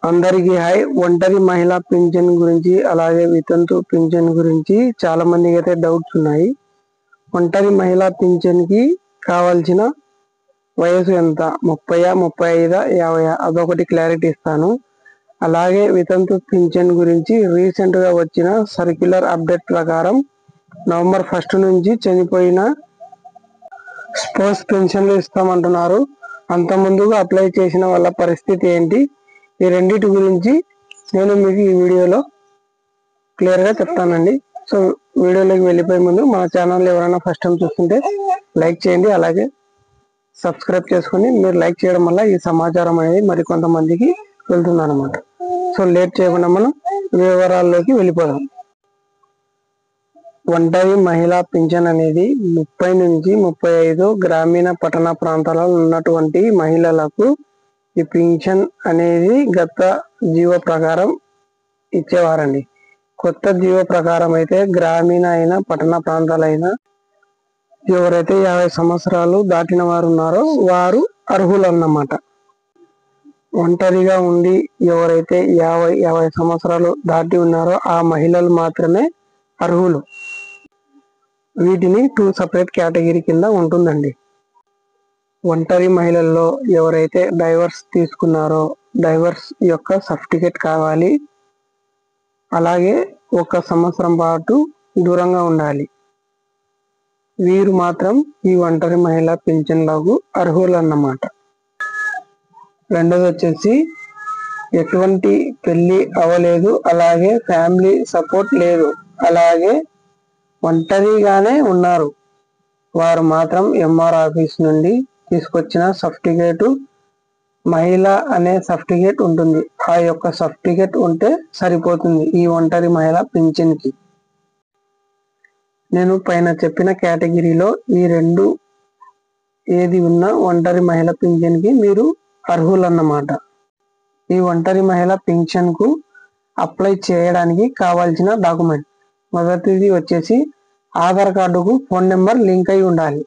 అందరికీ హాయ్. ఒంటరి మహిళా పింఛన్ గురించి అలాగే వితంతు పింఛన్ గురించి చాలా మందికి అయితే డౌట్స్ ఉన్నాయి. ఒంటరి మహిళా పింఛన్ కి కావాల్సిన వయసు ఎంత? 30, 35, 50? అదొకటి క్లారిటీ ఇస్తాను. అలాగే వితంతు పింఛన్ గురించి రీసెంట్ గా వచ్చిన సర్క్యులర్ అప్డేట్ ప్రకారం నవంబర్ 1 నుంచి చనిపోయిన స్పోర్ట్స్ పెన్షన్లు ఇస్తామంటున్నారు. అంత ముందుగా అప్లై చేసిన వాళ్ళ పరిస్థితి ఏంటి? ఈ రెండింటి గురించి నేను మీకు ఈ వీడియోలో క్లియర్ గా చెప్తానండి. సో వీడియోలోకి వెళ్ళిపోయే ముందు మన ఛానల్ ఎవరైనా ఫస్ట్ టైం చూస్తుంటే లైక్ చేయండి, అలాగే సబ్స్క్రైబ్ చేసుకుని మీరు లైక్ చేయడం వల్ల ఈ సమాచారం అనేది మరికొంతమందికి వెళ్తుంది అనమాట. సో లేట్ చేయకుండా మనం వివరాల్లోకి వెళ్ళిపోదాం. ఒంటరి మహిళా పింఛన్ అనేది 30 నుంచి 35 గ్రామీణ పట్టణ ప్రాంతాలలో ఉన్నటువంటి మహిళలకు ఈ పింఛన్ అనేది గత జీవో ప్రకారం ఇచ్చేవారండి. కొత్త జీవో ప్రకారం అయితే గ్రామీణ అయినా పట్టణ ప్రాంతాలైనా ఎవరైతే 50 సంవత్సరాలు దాటిన వారు ఉన్నారో వారు అర్హులు అన్నమాట. ఒంటరిగా ఉండి ఎవరైతే 50 సంవత్సరాలు దాటి ఉన్నారో ఆ మహిళలు మాత్రమే అర్హులు. వీటిని 2 సపరేట్ కేటగిరీ కింద ఉంటుందండి. ఒంటరి మహిళల్లో ఎవరైతే డైవర్స్ తీసుకున్నారో డైవర్స్ యొక్క సర్టిఫికేట్ కావాలి, అలాగే 1 సంవత్సరం పాటు దూరంగా ఉండాలి. వీరు మాత్రం ఈ ఒంటరి మహిళా పింఛన్లకు అర్హులు అన్నమాట. రెండోది వచ్చేసి ఎటువంటి పెళ్లి అవ్వలేదు, అలాగే ఫ్యామిలీ సపోర్ట్ లేదు, అలాగే ఒంటరిగానే ఉన్నారు, వారు మాత్రం ఎంఆర్ ఆఫీస్ నుండి తీసుకొచ్చిన సర్టిఫికేట్ మహిళ అనే సర్టిఫికేట్ ఉంటుంది. ఆ యొక్క సర్టిఫికేట్ ఉంటే సరిపోతుంది ఈ ఒంటరి మహిళా పింఛన్ కి. నేను పైన చెప్పిన కేటగిరీలో ఈ రెండు ఏది ఉన్నా ఒంటరి మహిళా పింఛన్ కి మీరు అర్హులు అన్నమాట. ఈ ఒంటరి మహిళా పింఛన్ కు అప్లై చేయడానికి కావాల్సిన డాక్యుమెంట్ మొదటిది వచ్చేసి ఆధార్ కార్డుకు ఫోన్ నెంబర్ లింక్ అయి ఉండాలి.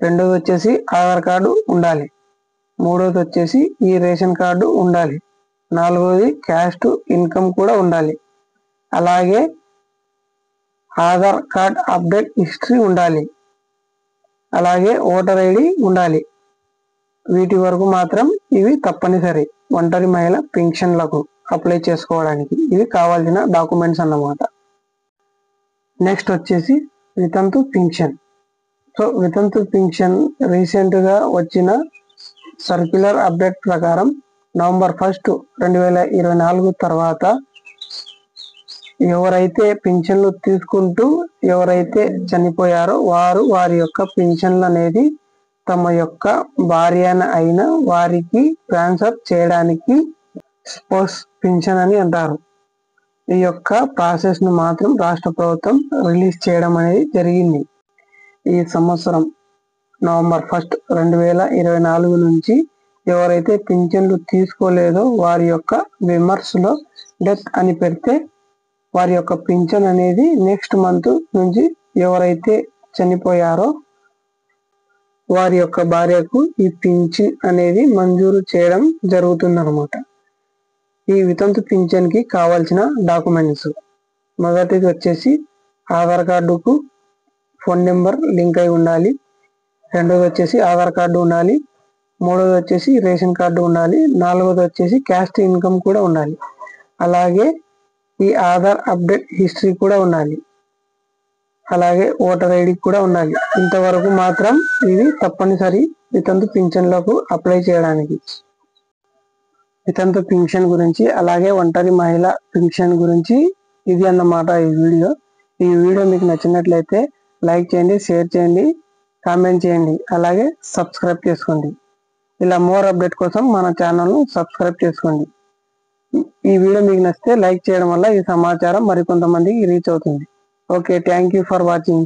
రెండోది వచ్చేసి ఆధార్ కార్డు ఉండాలి. మూడోది వచ్చేసి ఈ రేషన్ కార్డు ఉండాలి. నాలుగోది క్యాస్ట్ ఇన్కమ్ కూడా ఉండాలి. అలాగే ఆధార్ కార్డ్ అప్డేట్ హిస్టరీ ఉండాలి. అలాగే ఓటర్ ఐడి ఉండాలి. వీటి వరకు మాత్రం ఇవి తప్పనిసరి ఒంటరి మహిళ పెన్షన్లకు అప్లై చేసుకోవడానికి. ఇవి కావాల్సిన డాక్యుమెంట్స్ అన్నమాట. నెక్స్ట్ వచ్చేసి వితంతు పింఛన్. సో వితంతు పింఛన్ రీసెంట్ గా వచ్చిన సర్క్యులర్ అప్డేట్ ప్రకారం నవంబర్ 1, 2024 తర్వాత ఎవరైతే పింఛన్లు తీసుకుంటూ ఎవరైతే చనిపోయారో వారి యొక్క పింఛన్లు అనేది తమ యొక్క భార్య అయిన వారికి ట్రాన్స్ఫర్ చేయడానికి స్పోర్ట్స్ పింఛన్ అని అంటారు. ఈ యొక్క ప్రాసెస్ ను మాత్రం రాష్ట్ర ప్రభుత్వం రిలీజ్ చేయడం అనేది జరిగింది. ఈ సంవత్సరం నవంబర్ 1, 2024 నుంచి ఎవరైతే పింఛన్లు తీసుకోలేదో వారి యొక్క విమర్శలో డెత్ అని పెడితే వారి యొక్క పింఛన్ అనేది నెక్స్ట్ మంత్ నుంచి ఎవరైతే చనిపోయారో వారి యొక్క భార్యకు ఈ పింఛన్ అనేది మంజూరు చేయడం జరుగుతుందన్నమాట. ఈ వితంతు పింఛన్ కి కావాల్సిన డాక్యుమెంట్స్ మొదటిది వచ్చేసి ఆధార్ కార్డుకు ఫోన్ నెంబర్ లింక్ అయి ఉండాలి. రెండోది వచ్చేసి ఆధార్ కార్డు ఉండాలి. మూడోది వచ్చేసి రేషన్ కార్డు ఉండాలి. నాలుగోది వచ్చేసి క్యాస్ట్ ఇన్కమ్ కూడా ఉండాలి. అలాగే ఈ ఆధార్ అప్డేట్ హిస్టరీ కూడా ఉండాలి. అలాగే ఓటర్ ఐడి కూడా ఉండాలి. ఇంతవరకు మాత్రం ఇవి తప్పనిసరి వితంతు పింఛన్లకు అప్లై చేయడానికి. వితంతు పింఛన్ గురించి అలాగే ఒంటరి మహిళ పింఛన్ గురించి ఇది అన్నమాట ఈ వీడియో. ఈ వీడియో మీకు నచ్చినట్లయితే లైక్ చేయండి, షేర్ చేయండి, కామెంట్ చేయండి, అలాగే సబ్స్క్రైబ్ చేసుకోండి. ఇలా మోర్ అప్డేట్ కోసం మన ఛానల్ను సబ్స్క్రైబ్ చేసుకోండి. ఈ వీడియో మీకు నచ్చితే లైక్ చేయడం వల్ల ఈ సమాచారం మరికొంతమందికి రీచ్ అవుతుంది. Okay, thank you for watching.